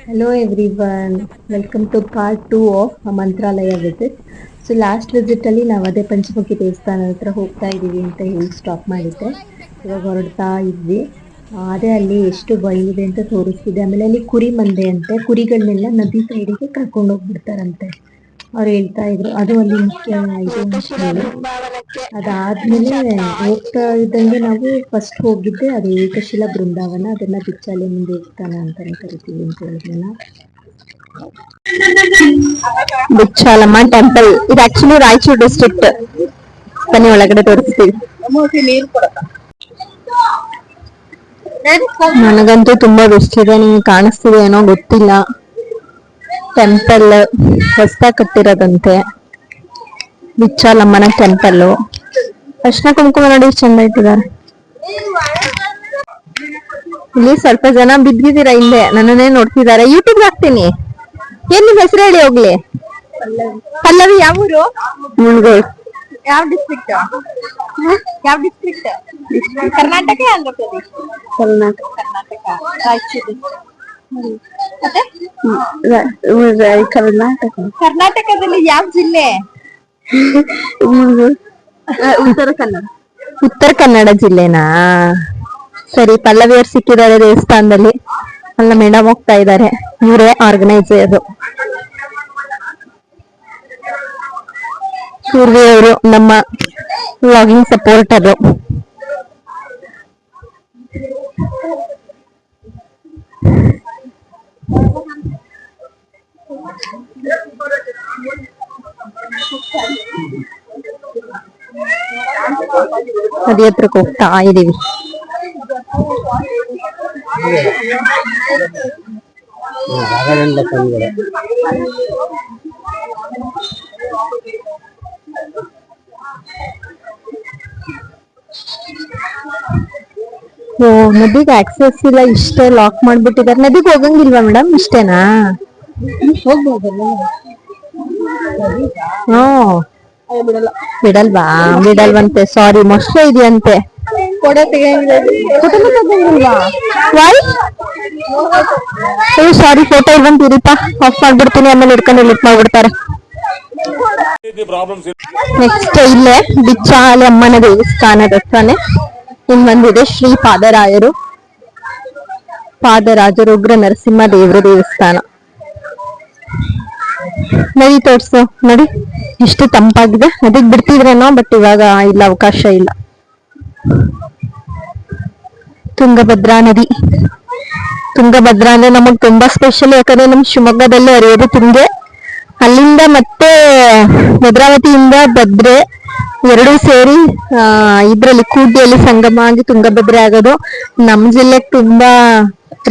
Hello everyone, welcome to part 2 of a Mantralaya visit. So last ವಿಸಿಟಲ್ಲಿ ನಾವು ಅದೇ ಪಂಚಮುಖಿ ದೇವಸ್ಥಾನದ ಹತ್ರ ಹೋಗ್ತಾ ಇದ್ದೀವಿ ಅಂತ ಹೇಳಿ ಸ್ಟಾಪ್ ಮಾಡಿದ್ದೆ. ಇವಾಗ ಹೊರಡ್ತಾ ಇದ್ವಿ. ಅದೇ ಅಲ್ಲಿ ಎಷ್ಟು ಬಯಲಿದೆ ಅಂತ ತೋರಿಸ್ತಿದೆ. ಆಮೇಲೆ ಅಲ್ಲಿ ಕುರಿ ಮಂದೆ ಅಂತೆ, ಕುರಿಗಳನ್ನೆಲ್ಲ ನದಿ ಸೈಡಿಗೆ ಕರ್ಕೊಂಡು ಹೋಗ್ಬಿಡ್ತಾರಂತೆ ಅವ್ರು ಹೇಳ್ತಾ ಇದ್ರು. ಅದು ಅಲ್ಲಿ ಮುಖ್ಯ ಇದು ಅಂತ ಹೇಳಿ. ಅದಾದ್ಮೇಲೆ ಹೋಗ್ತಾ ಇದ್ದಂಗೆ ನಾವು ಫಸ್ಟ್ ಹೋಗಿದ್ದೆ ಅದು ಏಕಶಿಲಾ ಬೃಂದಾವನ, ಅದನ್ನ ಬಿಚ್ಚಾಲಿನ ದೇವಸ್ಥಾನ ಅಂತಾನೆ ಕರಿತೀವಿ ಅಂತ ಹೇಳಿದ್ನಲ್ಲ. ಬಿಚ್ಚಾಲಮ್ಮ ಟೆಂಪಲ್ ಇದು ಆಕ್ಚುಲಿ ರಾಯಚೂರು ಡಿಸ್ಟ್ರಿಕ್ಟ್. ಬನ್ನಿ ಒಳಗಡೆ ತೋರಿಸ್ತೀವಿ. ನನಗಂತೂ ತುಂಬಾ ಬೆಸ್ಟ್ ನಿಮ್ಗೆ ಕಾಣಿಸ್ತಿದೆ ಏನೋ ಗೊತ್ತಿಲ್ಲ. ಟೆಂಪಲ್ ಹೊಸದಾಗಿ ಕಟ್ಟಿರೋದಂತೆ, ಬಿಚ್ಚಾಲಮ್ಮನ ಟೆಂಪಲ್. ಅರ್ಶನ ಕುಂಕುಮ ನೋಡಿ ಚಂದ ಇಟ್ಟಿದ್ದಾರೆ. ಇಲ್ಲಿ ಸ್ವಲ್ಪ ಜನ ಬಿದ್ದಿದ್ದೀರಾ ಹಿಂದೆ, ನನ್ನನ್ನೇ ನೋಡ್ತಿದ್ದಾರೆ. ಯೂಟ್ಯೂಬ್ ಹಾಕ್ತೀನಿ. ಏನ್ ನಿಮ್ ಹೆಸರು ಹೇಳಿ ಹೋಗ್ಲಿ. ಪಲ್ಲವಿ. ಯಾವ ಊರು? ಮುನ್ಗೋಳ್. ಯಾವ ಡಿಸ್ಟ್ರಿಕ್ಟ್? ಯಾವ ಡಿಸ್ಟ್ರಿಕ್ಟ್? ಕರ್ನಾಟಕ, ಆಂಧ್ರ ಪ್ರದೇಶ? ಕರ್ನಾಟಕ. ರಾಯಚೂರು. ಕರ್ನಾಟಕ. ಕರ್ನಾಟಕದಲ್ಲಿ ಯಾವ ಜಿಲ್ಲೆ? ಉತ್ತರ ಕನ್ನಡ. ಉತ್ತರ ಕನ್ನಡ ಜಿಲ್ಲೆನಾ? ಸರಿ. ಪಲ್ಲವಿಯವ್ರು ಸಿಕ್ಕಿದ್ದಾರೆ ದೇವಸ್ಥಾನದಲ್ಲಿ. ಅಲ್ಲ ಮೇಡಮ್ ಹೋಗ್ತಾ ಇದ್ದಾರೆ, ಇವರೇ ಆರ್ಗನೈಸರ್. ಪೂರ್ವಿಯವರು ನಮ್ಮ ವ್ಲಾಗಿಂಗ್ ಸಪೋರ್ಟರು. ನದಿ ಹತ್ರಕ್ಕೆ ಹೋಗ್ತಾ ಇದೀವಿ. ಓ, ನದಿಗೆ ಆಕ್ಸೆಸ್ ಇಲ್ಲ, ಇಷ್ಟೇ ಲಾಕ್ ಮಾಡ್ಬಿಟ್ಟಿದ್ದಾರೆ. ನದಿಗೆ ಹೋಗಂಗಿಲ್ವಾ ಮೇಡಮ್? ಇಷ್ಟೇನಾ? ಹೋಗ್ಬೋದಲ್ಲ. ಬಿಡಲ್ವಾ? ಬಿಡಲ್ವಂತೆ. ಸಾರಿ, ಮೊಸಳೆ ಇದೆಯಂತೆ. ಸಾರಿ, ಫೋಟೋ ಇಲ್ವಂತೀರಿಪ್ಪ. ಆಫ್ ಮಾಡ್ಬಿಡ್ತೀನಿ, ಆಮೇಲೆ ಹಿಡ್ಕೊಂಡು ಲಿಫ್ಟ್ ಮಾಡ್ಬಿಡ್ತಾರೆ. ನೆಕ್ಸ್ಟ್ ಇಲ್ಲೇ ಬಿಚ್ಚಾಲಿ ಅಮ್ಮನ ದೇವಸ್ಥಾನದ ಹತ್ರನೇ ಇನ್ನೊಂದಿದೆ ಶ್ರೀ ಪಾದರಾಯರು, ಪಾದರಾಜರು ಉಗ್ರ ನರಸಿಂಹ ದೇವರ ದೇವಸ್ಥಾನ. ನದಿ ತೋರ್ಸು ನೋಡಿ, ಎಷ್ಟು ತಂಪಾಗಿದೆ. ನದಿಗ್ ಬಿಡ್ತಿದ್ರೇನೋ, ಬಟ್ ಇವಾಗ ಇಲ್ಲ, ಅವಕಾಶ ಇಲ್ಲ. ತುಂಗಭದ್ರಾ ನದಿ. ತುಂಗಭದ್ರಾ ಅಂದ್ರೆ ನಮಗ್ ತುಂಬಾ ಸ್ಪೆಷಲ್, ಯಾಕಂದ್ರೆ ನಮ್ ಶಿವಮೊಗ್ಗದಲ್ಲಿ ಹರಿಯೋದು ತುಂಗೆ. ಅಲ್ಲಿಂದ ಮತ್ತೆ ಭದ್ರಾವತಿಯಿಂದ ಭದ್ರೆ ಎರಡೂ ಸೇರಿ ಇದ್ರಲ್ಲಿ ಕೂಡಿಯಲ್ಲಿ ಸಂಗಮ ಆಗಿ ತುಂಗಭದ್ರೆ ಆಗೋದು. ನಮ್ ಜಿಲ್ಲೆಗೆ ತುಂಬಾ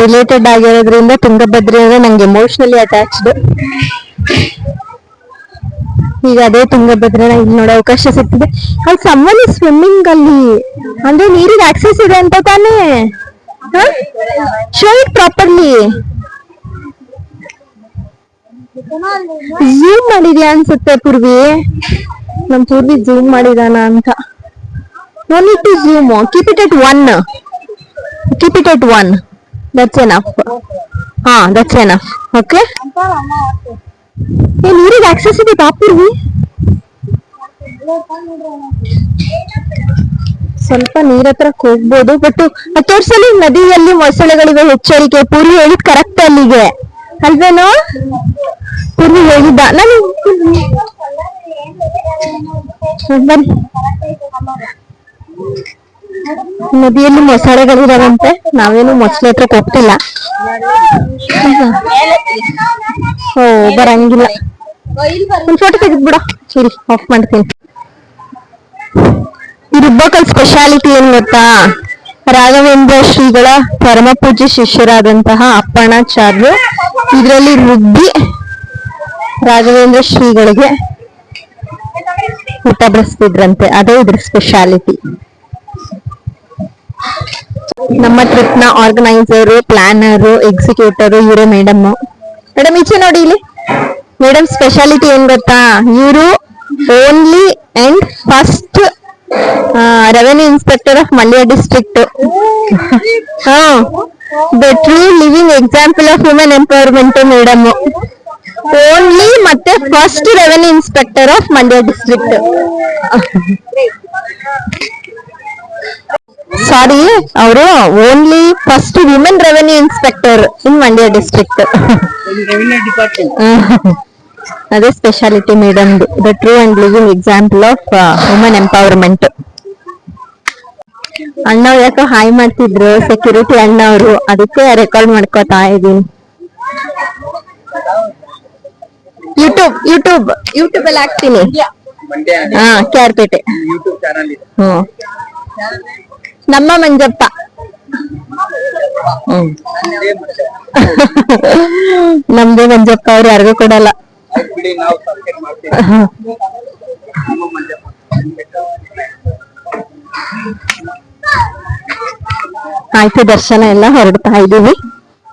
ರಿಲೇಟೆಡ್ ಆಗಿರೋದ್ರಿಂದ ತುಂಗಭದ್ರೆ ಅಂದ್ರೆ ನಂಗೆ ಎಮೋಷನಲಿ ಅಟ್ಯಾಚ್ಡ್. ಈಗ ಅದೇ ತುಂಗಭದ್ರನ ಇಲ್ಲಿ ನೋಡೋ ಅವಕಾಶ ಸಿಗ್ತಿದೆ. ಅಲ್ಲಿ ಸಮ್ಮನ್ ಸ್ವಿಮ್ಮಿಂಗ್ ಅಲ್ಲಿ, ಅಂದ್ರೆ ನೀರಿಗೆ ಆಕ್ಸೆಸ್ ಇದೆ ಅಂತ ತಾನೇ? Show it properly. ಝೂಮ್ ಮಾಡಿದ್ಯಾ ಅನ್ಸುತ್ತೆ ಪೂರ್ವಿ. ನಮ್ ಪೂರ್ವಿ ಝೂಮ್ ಮಾಡಿದಾನ ಅಂತ. No need to zoom, keep it at 1. Keep it at 1. That's enough. ಹಾ, ದಟ್ಸ್ ಎನಫ್. ಓಕೆ. ನೀರಿಗೆ ಆಕ್ಸೆಸ್ ಇದೆ ಪೂರ್ವಿ. ಸ್ವಲ್ಪ ನೀರ್ ಹತ್ರಕ್ ಹೋಗ್ಬೋದು, ಬಟ್ ತೋರ್ಸಲಿ. ನದಿಯಲ್ಲಿ ಮೊಸಳೆಗಳಿವೆ ಎಚ್ಚರಿಕೆ. ಪೂರ್ವಿ ಹೇಳಿದ್ ಕರೆಕ್ಟ್ ಅಲ್ಲಿಗೆ ಅಲ್ವೇನೋ? ಪೂರ್ವಿ ಹೇಳಿದ್ದ ನಾನು. ನದಿಯಲ್ಲಿ ಮೊಸಳೆಗಳಿದಾವಂತೆ. ನಾವೇನು ಮೊಸಳೆ ಹತ್ರಕ್ ಹೋಗ್ತಿಲ್ಲ. ಓ, ಬರಂಗಿಲ್ಲ. ಒಂದ್ ಫೋಟೋ ತೆಗೆದ್ಬಿಡ. ಸರಿ, ಆಫ್ ಮಾಡ್ತೀನಿ. ಈ ರುಬ್ಬಕಲ್ ಸ್ಪೆಷಾಲಿಟಿ ಏನ್ ಗೊತ್ತಾ? ರಾಘವೇಂದ್ರ ಶ್ರೀಗಳ ಪರಮ ಪೂಜ್ಯ ಶಿಷ್ಯರಾದಂತಹ ಅಪ್ಪಣಾಚಾರ್ಯರು ಇದರಲ್ಲಿ ರುಬ್ಬಿ ರಾಘವೇಂದ್ರ ಶ್ರೀಗಳಿಗೆ ಊಟ ಬಡಿಸ್ತಿದ್ರಂತೆ. ಅದೇ ಇದ್ರ ಸ್ಪೆಷಾಲಿಟಿ. ನಮ್ಮ ಟ್ರಿಪ್ ನ ಆರ್ಗನೈಸರು, ಪ್ಲಾನರು, ಎಕ್ಸಿಕ್ಯೂಟರು ಇವರೇ ಮೇಡಮ್. ಮೇಡಮ್ ಈಚೆ ನೋಡಿ ಇಲ್ಲಿ. ಮೇಡಮ್ ಸ್ಪೆಷಾಲಿಟಿ ಏನ್ ಗೊತ್ತಾ? ಇವರು only and first revenue inspector of Mandya district. The true living example of women empowerment madam. Only ಮತ್ತೆ first revenue inspector of Mandya district. Sorry, ಅವರು only first women revenue inspector in Mandya district. ಅದೇ speciality madam. The true and living example of women empowerment. ಅಣ್ಣವ್ರು ಯಾಕೋ hi ಮಾಡ್ತಿದ್ರು, security ಅಣ್ಣವ್ರು, ಅದಕ್ಕೆ record ಮಾಡ್ಕೋತಾ ಇದೀನಿ. YouTube ಅಲ್ಲಿ ಹಾಕ್ತೀನಿ. ಹಾ, ಕ್ಯಾರ್ಪೇಟೆ. ಹ್ಮ್, ನಮ್ಮ ಮಂಜಪ್ಪ. ನಮ್ದೇ ಮಂಜಪ್ಪ, ಅವ್ರು ಯಾರಿಗೂ ಕೊಡಲ್ಲ. ಆಯ್ತು, ದರ್ಶನ ಎಲ್ಲ ಹೊರಡ್ತಾ ಇದೀವಿ.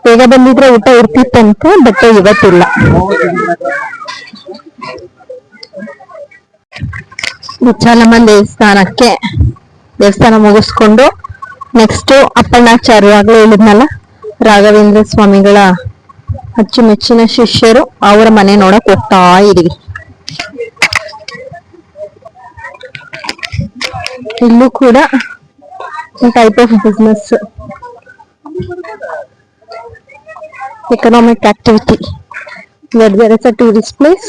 ಬೇಗ ಬಂದಿದ್ರೆ ಊಟ ಇರ್ತಿತ್ತಂತೆ, ಬಟ್ ಇವತ್ತಿಲ್ಲ. ಮುಚ್ಚಾಲಮ್ಮನ ದೇವಸ್ಥಾನ ಮುಗಿಸ್ಕೊಂಡು ನೆಕ್ಸ್ಟ್ ಅಪ್ಪಣ್ಣಾಚಾರ್ಯ, ಆಗ್ಲೇ ಹೇಳಿದ್ನಲ್ಲ, ರಾಘವೇಂದ್ರ ಸ್ವಾಮಿಗಳ ಅಚ್ಚುಮೆಚ್ಚಿನ ಶಿಷ್ಯರು, ಅವರ ಮನೆ ನೋಡಕ್ ಹೋಗ್ತಾ ಇದೀವಿ. ಇಲ್ಲೂ ಕೂಡ type of business, economic activity. Where there is a tourist place,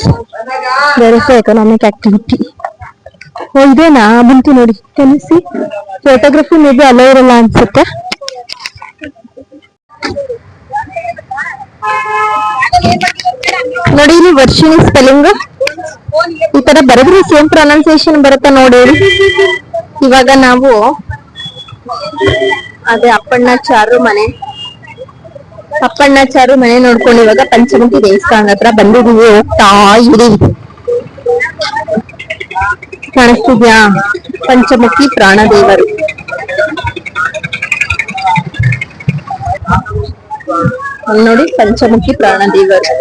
there is a economic activity. ಓ, ಇದೇನಾ? ಬಂತು ನೋಡಿ. ಕನಿಸಿ ಫೋಟೋಗ್ರಫಿ ಮೇ ಬಿ ಅಲೋ ಇರಲ್ಲ ಅನ್ಸುತ್ತೆ. ನೋಡಿ, ಇಲ್ಲಿ ವರ್ಷಿಣಿ ಸ್ಪೆಲ್ಲಿಂಗ್ ಈ ತರ ಬರೆದ್ರೆ ಸೇಮ್ ಪ್ರೊನೌನ್ಸಿಯೇಷನ್ ಬರುತ್ತೆ ನೋಡಿ. ಇವಾಗ ನಾವು ಅದೇ ಅಪ್ಪಣ್ಣಾಚಾರು ಮನೆ ನೋಡ್ಕೊಂಡು ಇವಾಗ ಪಂಚಮುಖಿ ದೇವಸ್ಥಾನ ಹತ್ರ ಬಂದಿದೀವಿ. ಹೋಗ್ತಾ ಇದೀವಿ. ಕಾಣಿಸ್ತಿದ್ಯಾ? ಪಂಚಮುಖಿ ಪ್ರಾಣದೇವರು. ಅಲ್ಲಿ ನೋಡಿ, ಪಂಚಮುಖಿ ಪ್ರಾಣದೇವರು.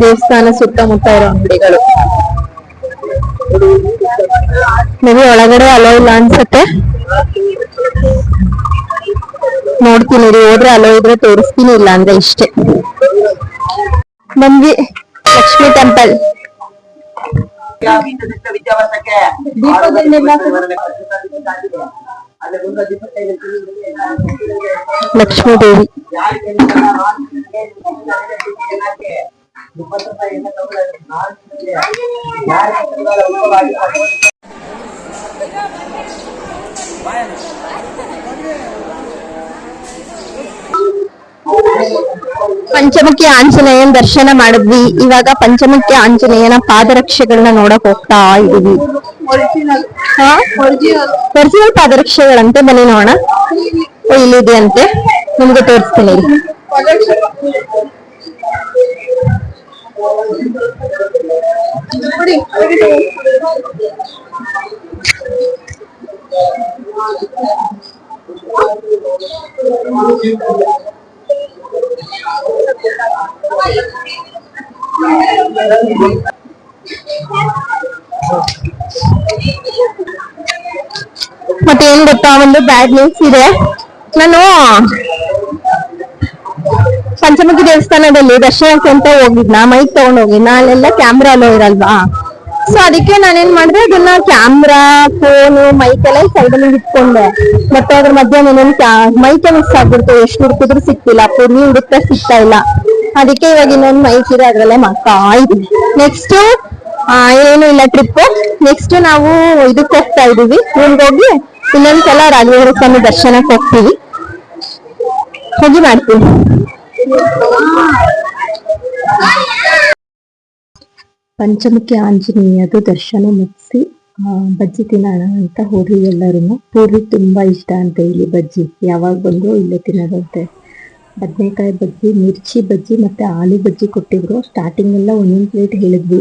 ದೇವಸ್ಥಾನ ಸುತ್ತಮುತ್ತ ಇರೋ ಅಂಗಡಿಗಳು. ನೀವು ಒಳಗಡೆ ಅಲೋ ಇಲ್ಲ ಅನ್ಸುತ್ತೆ, ನೋಡ್ತೀನಿ. ಹೋದ್ರೆ ಅಲೋ ಇದ್ರೆ ತೋರಿಸ್ತೀನಿ, ಇಲ್ಲ ಅಂದ್ರೆ ಇಷ್ಟೇ. ಬಂದ್ವಿ ಲಕ್ಷ್ಮಿ ಟೆಂಪಲ್. ಲಕ್ಷ್ಮೀ ದೇವಿ. ಪಂಚಮುಖಿ ಆಂಜನೇಯನ್ ದರ್ಶನ ಮಾಡಿದ್ವಿ. ಇವಾಗ ಪಂಚಮುಖಿ ಆಂಜನೇಯನ ಪಾದರಕ್ಷೆಗಳನ್ನ ನೋಡಕ್ ಹೋಗ್ತಾ ಇದೀವಿ. ಒರಿಜಿನಲ್ ಪಾದರಕ್ಷೆಗಳಂತೆ. ಬನ್ನಿ ನೋಡೋಣ. ಇಲ್ಲಿದೆ ಅಂತೆ, ನಿಮ್ಗೆ ತೋರಿಸ್ತೀನಿ. ಮತ್ತೆ ಏನ್ ಗೊತ್ತಾ, ಒಂದು ಬ್ಯಾಡ್ ನ್ಯೂಸ್ ಇದೆ. ನಾನು ಪಂಚಮುಖಿ ದೇವಸ್ಥಾನದಲ್ಲಿ ದರ್ಶನಕ್ಕೆ ಅಂತ ಹೋಗಿದ್ನ, ಮೈಕ್ ತಗೊಂಡ್ ಹೋಗಿದ್ನ. ಅಲ್ಲೆಲ್ಲ ಕ್ಯಾಮ್ರಾ ಅಲೋ ಇರಲ್ವಾ? ಸೊ ಅದಕ್ಕೆ ನಾನೇನ್ ಮಾಡಿದೆ, ಅದನ್ನ ಕ್ಯಾಮ್ರಾ, ಫೋನು, ಮೈಕ್ ಎಲ್ಲ ಸೈಡ್ ಅಲ್ಲಿ ಇಟ್ಕೊಂಡೆ. ಮತ್ತೆ ಅದ್ರ ಮಧ್ಯೆ ಮೈಕ್ ಮಿಸ್ ಆಗ್ಬಿಡ್ತು. ಎಷ್ಟು ಹುಡುಕಿದ್ರು ಸಿಕ್ತಿಲ್ಲ. ಪೂರ್ವಿ ಹುಡುಕ್ತಾ ಸಿಗ್ತಾ ಇಲ್ಲ. ಅದಕ್ಕೆ ಇವಾಗ ಇನ್ನೊಂದು ಮೈಕ್ ಇದೆ, ಅದ್ರಲ್ಲೇ ಮಾಡ್ತಾ ಇದ್ವಿ. ನೆಕ್ಸ್ಟ್ ಏನು ಇಲ್ಲ ಟ್ರಿಪ್. ನೆಕ್ಸ್ಟ್ ನಾವು ಇದಕ್ಕೆ ಹೋಗ್ತಾ ಇದೀವಿ. ಊರಿಗೆ ಹೋಗಿ ಇನ್ನೊಂದ್ಸಲ ರಾಘವೇಂದ್ರ ಸ್ವಾಮಿ ದರ್ಶನಕ್ಕೆ ಹೋಗ್ತೀವಿ. ಹೋಗಿ ಮಾಡ್ತೀವಿ. ಪಂಚಮುಖಿ ಆಂಜನೇಯದು ದರ್ಶನ ಮುಗಿಸಿ ಬಜ್ಜಿ ತಿನ್ನೋಣ ಅಂತ ಹೋದ್ವಿ ಎಲ್ಲರೂ. ಪೂರ್ವಿ ತುಂಬಾ ಇಷ್ಟ ಅಂತ ಇಲ್ಲಿ ಬಜ್ಜಿ, ಯಾವಾಗ ಬಂದ್ರು ಇಲ್ಲೇ ತಿನ್ನೋದಂತೆ. ಬದನೆಕಾಯಿ ಬಜ್ಜಿ, ಮಿರ್ಚಿ ಬಜ್ಜಿ ಮತ್ತೆ ಆಲೂ ಬಜ್ಜಿ ಕೊಟ್ಟಿದ್ರು. ಸ್ಟಾರ್ಟಿಂಗ್ ಎಲ್ಲ ಒಂದೊಂದು ಪ್ಲೇಟ್ ಹೇಳಿದ್ವಿ,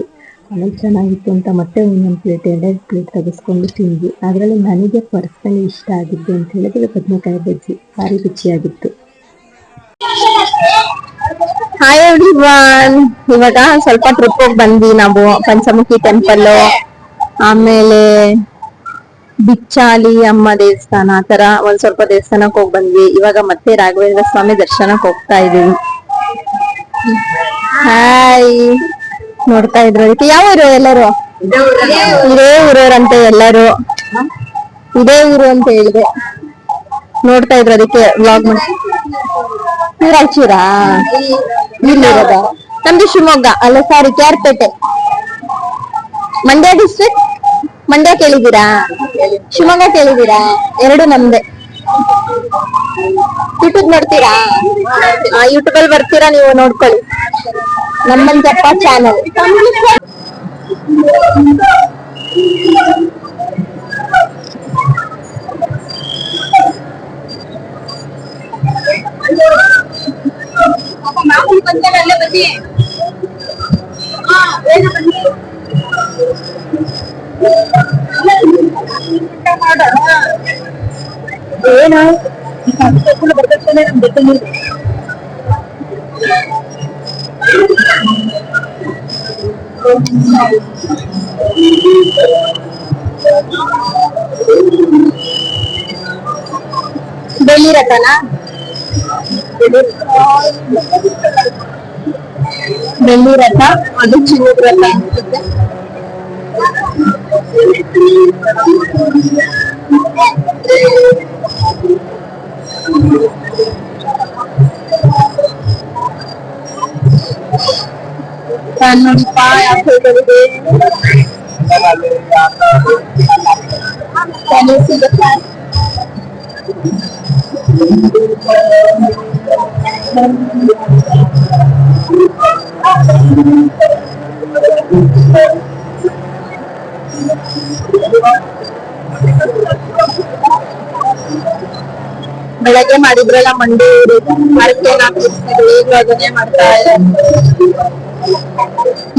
ಆಮೇಲೆ ಚೆನ್ನಾಗಿತ್ತು ಅಂತ ಮತ್ತೆ ಒಂದೊಂದು ಪ್ಲೇಟ್ 2 ಪ್ಲೇಟ್ ತೆಗೆಸ್ಕೊಂಡು ತಿಂದ್ವಿ. ಅದರಲ್ಲಿ ನನಗೆ ಪರ್ಸನಲಿ ಇಷ್ಟ ಆಗಿದ್ದು ಅಂತ ಹೇಳಿದ್ರೆ ಬದನೆಕಾಯಿ ಬಜ್ಜಿ ಭಾರಿ ರುಚಿಯಾಗಿತ್ತು. ಹಾಯ್ ಎವ್ರಿವನ್, ಇವಾಗ ಸ್ವಲ್ಪ ಟ್ರಿಪ್ ಹೋಗಿ ಬಂದ್ವಿ ನಾವು. ಪಂಚಮುಖಿ ಟೆಂಪಲ್, ಆಮೇಲೆ ಬಿಚ್ಚಾಲಿ ಅಮ್ಮ ದೇವಸ್ಥಾನ, ಆ ತರ ಒಂದ್ ಸ್ವಲ್ಪ ದೇವಸ್ಥಾನಕ್ಕೆ ಹೋಗಿ ಬಂದ್ವಿ. ಇವಾಗ ಮತ್ತೆ ರಾಘವೇಂದ್ರ ಸ್ವಾಮಿ ದರ್ಶನಕ್ಕೆ ಹೋಗ್ತಾ ಇದೀವಿ. ಹಾಯ್, ನೋಡ್ತಾ ಇದ್ರು. ಅದಕ್ಕೆ ಯಾವ ಊರು ಎಲ್ಲರೂ? ಇದೇ ಊರವರಂತೆ ಎಲ್ಲರೂ, ಇದೇ ಊರು ಅಂತ ಹೇಳಿದೆ. ನೋಡ್ತಾ ಇದ್ರು, ಅದಕ್ಕೆ ವ್ಲಾಗ್ ಮಾಡಿ. ರಾಯಚೂರಾ? ಇಲ್ಲಿರೋದ? ನಮ್ದು ಶಿವಮೊಗ್ಗ, ಅಲ್ಲ ಸಾರಿ KR ಪೇಟೆ. ಮಂಡ್ಯ ಡಿಸ್ಟ್ರಿಕ್ಟ್. ಮಂಡ್ಯ ಕೇಳಿದ್ದೀರಾ? ಶಿವಮೊಗ್ಗ ಕೇಳಿದ್ದೀರಾ? ಎರಡು ನಮ್ದೆ. ಯೂಟ್ಯೂಬ್ ನೋಡ್ತೀರಾ? ಯೂಟ್ಯೂಬ್ ಅಲ್ಲಿ ಬರ್ತೀರಾ ನೀವು, ನೋಡ್ಕೊಳ್ಳಿ. ನಮ್ಮಂಜಪ್ಪ ಚಾನಲ್. ಏನು ಬರ್ತೇನೆ ನಮ್ ಜೊತೆ. ಬೆಳ್ಳಿ ರಥನಾ? ಬೆಳ್ಳಿ ರಥ, ಅದು ಚಿನ್ನದ ರಥ ಅನ್ಸುತ್ತೆ. ನೋಡಿಪ್ಪ ಯಾವ ಸೈಡಲ್ಲಿದೆ. ಬೆಳಗ್ಗೆ ಮಾಡಿದ್ರಲ್ಲ ಮಂಡಿ ಅದಕ್ಕೆ ಈಗಲೂ ಅದನ್ನೇ ಮಾಡ್ತಾ ಇದ್ದಾರೆ.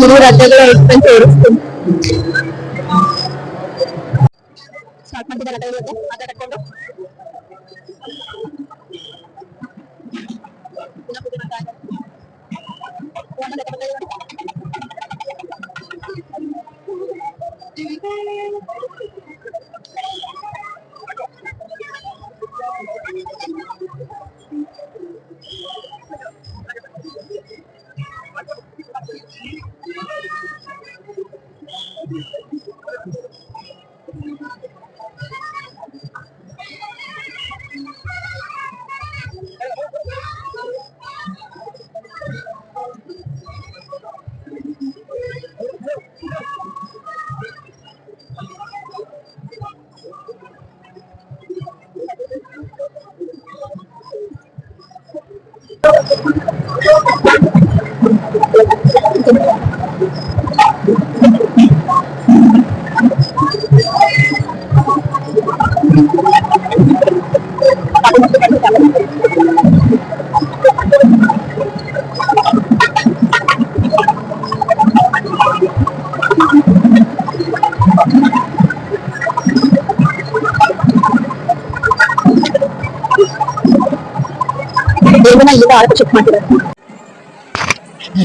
ನೀವು ರಜೆಗಳು ಎಕ್ಸ್ಪೆನ್ಸ್ ತೋರಿಸ್ತೀನಿ. ಸ್ಟಾರ್ಟ್ ಮಾಡ್ತಿದ್ದಾರೆ ಮಾತಾಡ್ಕೊಂಡು.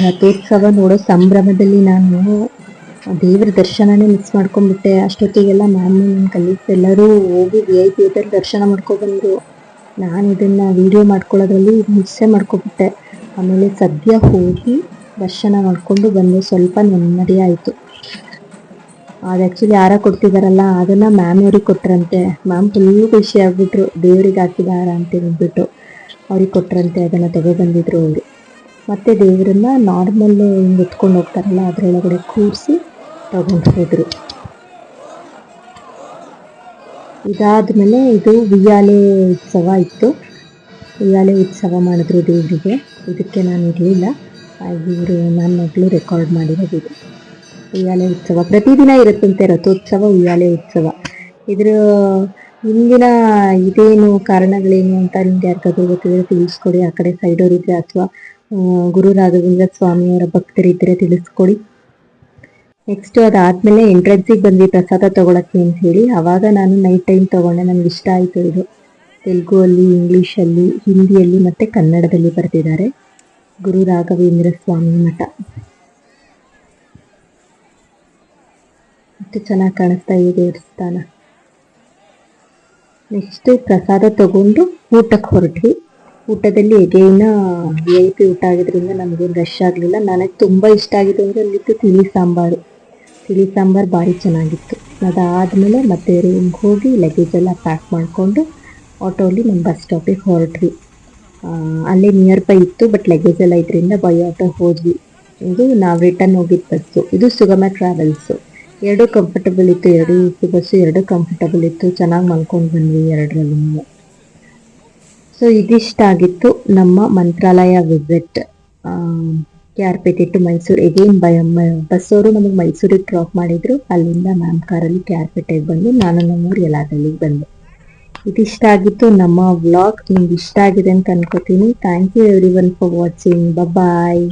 ರಥೋತ್ಸವ ನೋಡೋ ಸಂಭ್ರಮದಲ್ಲಿ ನಾನು ದೇವ್ರ ದರ್ಶನನೇ ಮಿಸ್ ಮಾಡ್ಕೊಂಡ್ಬಿಟ್ಟೆ. ಅಷ್ಟೊತ್ತಿಗೆಲ್ಲ ಮ್ಯಾಮ್ ನನ್ನ ಕಲೀಗ್ಸ್ ಎಲ್ಲರೂ ಹೋಗಿ VIP ಹತ್ರ ದರ್ಶನ ಮಾಡ್ಕೊಬಂದರು. ನಾನು ಇದನ್ನು ವಿಡಿಯೋ ಮಾಡ್ಕೊಳ್ಳೋದ್ರಲ್ಲಿ ಮಿಸ್ಸೇ ಮಾಡ್ಕೊಬಿಟ್ಟೆ. ಆಮೇಲೆ ಸದ್ಯ ಹೋಗಿ ದರ್ಶನ ಮಾಡಿಕೊಂಡು ಬಂದು ಸ್ವಲ್ಪ ನೆಮ್ಮದಿ ಆಯಿತು. ಅದು ಆ್ಯಕ್ಚುಲಿ ಯಾರ ಕೊಡ್ತಿದ್ದಾರಲ್ಲ ಅದನ್ನು ಮ್ಯಾಮ್ ಅವ್ರಿಗೆ ಕೊಟ್ರಂತೆ. ಮ್ಯಾಮ್ ಫುಲ್ ಖುಷಿ ಆಗ್ಬಿಟ್ರು, ದೇವ್ರಿಗೆ ಹಾಕಿದಾರ ಅಂತ ಹೇಳ್ಬಿಟ್ಟು ಅವ್ರಿಗೆ ಕೊಟ್ರಂತೆ. ಅದನ್ನು ತಗೊಬಂದಿದ್ರು ಅವರು. ಮತ್ತು ದೇವರನ್ನ ನಾರ್ಮಲ್ ಹಿಂಗೆ ಎತ್ಕೊಂಡು ಹೋಗ್ತಾರಲ್ಲ ಅದರೊಳಗಡೆ ಕೂರಿಸಿ ತಗೊಂಡು ಹೋದರು. ಇದಾದಮೇಲೆ ಇದು ಉಯ್ಯಾಲೆ ಉತ್ಸವ ಇತ್ತು. ಉಯ್ಯಾಲೆ ಉತ್ಸವ ಮಾಡಿದ್ರು ದೇವರಿಗೆ. ಇದಕ್ಕೆ ನಾನು ಇರಲಿಲ್ಲ, ಇವರು ನನ್ನ ಮಗಳು ರೆಕಾರ್ಡ್ ಮಾಡಿರೋದು. ಇದು ಉಯ್ಯಾಲೆ ಉತ್ಸವ ಪ್ರತಿದಿನ ಇರುತ್ತಂತೆ, ರಥೋತ್ಸವ ಉಯ್ಯಾಲೆ ಉತ್ಸವ. ಇದರ ಹಿಂದಿನ ಇದೇನು ಕಾರಣಗಳೇನು ಅಂತ ನಿಮ್ಗೆ ಯಾರಿಗಾದ್ರೂ ಗೊತ್ತಿದ್ರೆ ತಿಳಿಸ್ಕೊಡಿ. ಆ ಕಡೆ ಸೈಡವರಿದ್ರೆ ಅಥವಾ ಗುರು ರಾಘವೇಂದ್ರ ಸ್ವಾಮಿಯವರ ಭಕ್ತರಿದ್ದರೆ ತಿಳಿಸ್ಕೊಡಿ. ನೆಕ್ಸ್ಟು ಅದಾದಮೇಲೆ ಎಂಟ್ರೆನ್ಸಿಗೆ ಬಂದ್ವಿ ಪ್ರಸಾದ ತೊಗೊಳಕ್ಕೆ ಅಂತ ಹೇಳಿ. ಆವಾಗ ನಾನು ನೈಟ್ ಟೈಮ್ ತೊಗೊಂಡೆ, ನನಗೆ ಇಷ್ಟ ಆಯಿತು. ಇದು ತೆಲುಗು ಅಲ್ಲಿ, ಇಂಗ್ಲೀಷಲ್ಲಿ, ಹಿಂದಿಯಲ್ಲಿ ಮತ್ತು ಕನ್ನಡದಲ್ಲಿ ಬರ್ತಿದ್ದಾರೆ. ಗುರು ರಾಘವೇಂದ್ರ ಸ್ವಾಮಿ ಮಠ. ಎಷ್ಟು ಚೆನ್ನಾಗಿ ಕಾಣಿಸ್ತಾ ಇದೆ ದೇವಸ್ಥಾನ. ನೆಕ್ಸ್ಟ್ ಪ್ರಸಾದ ತಗೊಂಡು ಊಟಕ್ಕೆ ಹೊರಟ್ವಿ. ಊಟದಲ್ಲಿ ಎಗೈನ VIP ಊಟ ಆಗಿದ್ರಿಂದ ನಮಗೇನು ರಶ್ ಆಗಲಿಲ್ಲ. ನನಗೆ ತುಂಬ ಇಷ್ಟ ಆಗಿದೆ ಅಂದರೆ ಅಲ್ಲಿತ್ತು ತಿಳಿ ಸಾಂಬಾರು. ತಿಳಿ ಸಾಂಬಾರು ಭಾರಿ ಚೆನ್ನಾಗಿತ್ತು. ಅದಾದಮೇಲೆ ಮತ್ತೆ ರೂಮ್ಗೆ ಹೋಗಿ ಲಗೇಜ್ ಎಲ್ಲ ಪ್ಯಾಕ್ ಮಾಡಿಕೊಂಡು ಆಟೋಲಿ ನಮ್ಮ ಬಸ್ ಸ್ಟಾಪಿಗೆ ಹೊರಟ್ವಿ. ಅಲ್ಲೇ ನಿಯರ್ ಬೈ ಇತ್ತು, ಬಟ್ ಲಗೇಜ್ ಎಲ್ಲ ಇದರಿಂದ ಬೈ ಆಟೋ ಹೋದ್ವಿ. ಇದು ನಾವು ರಿಟರ್ನ್ ಹೋಗಿದ್ದ ಬಸ್ಸು. ಇದು ಸುಗಮ ಟ್ರಾವೆಲ್ಸು. ಎರಡು ಕಂಫರ್ಟಬಲ್ ಇತ್ತು, ಎರಡು AC ಬಸ್ಸು ಎರಡು ಕಂಫರ್ಟಬಲ್ ಇತ್ತು. ಚೆನ್ನಾಗಿ ಮಲ್ಕೊಂಡು ಬಂದ್ವಿ ಎರಡರಲ್ಲೂ. ಸೊ ಇದಿಷ್ಟ ಆಗಿತ್ತು ನಮ್ಮ Mantralaya visit. KRPT to Mysuru. Again ಬಸ್ಸವರು ನಮಗೆ ಮೈಸೂರಿಗೆ ಡ್ರಾಪ್ ಮಾಡಿದ್ರು. ಅಲ್ಲಿಂದ ಮ್ಯಾಮ್ ಕಾರಲ್ಲಿ KRPTಗೆ ಬಂದು ನಾನು ನಮ್ಮೂರು ಯಲ್ಲಾದಲ್ಲಿಗೆ ಬಂದೆ. ಇದಿಷ್ಟ ಆಗಿತ್ತು ನಮ್ಮ ವ್ಲಾಗ್. ನಿಮ್ಗೆ ಇಷ್ಟ ಆಗಿದೆ ಅಂತ ಅನ್ಕೋತೀನಿ. Thank you everyone for watching. Bye.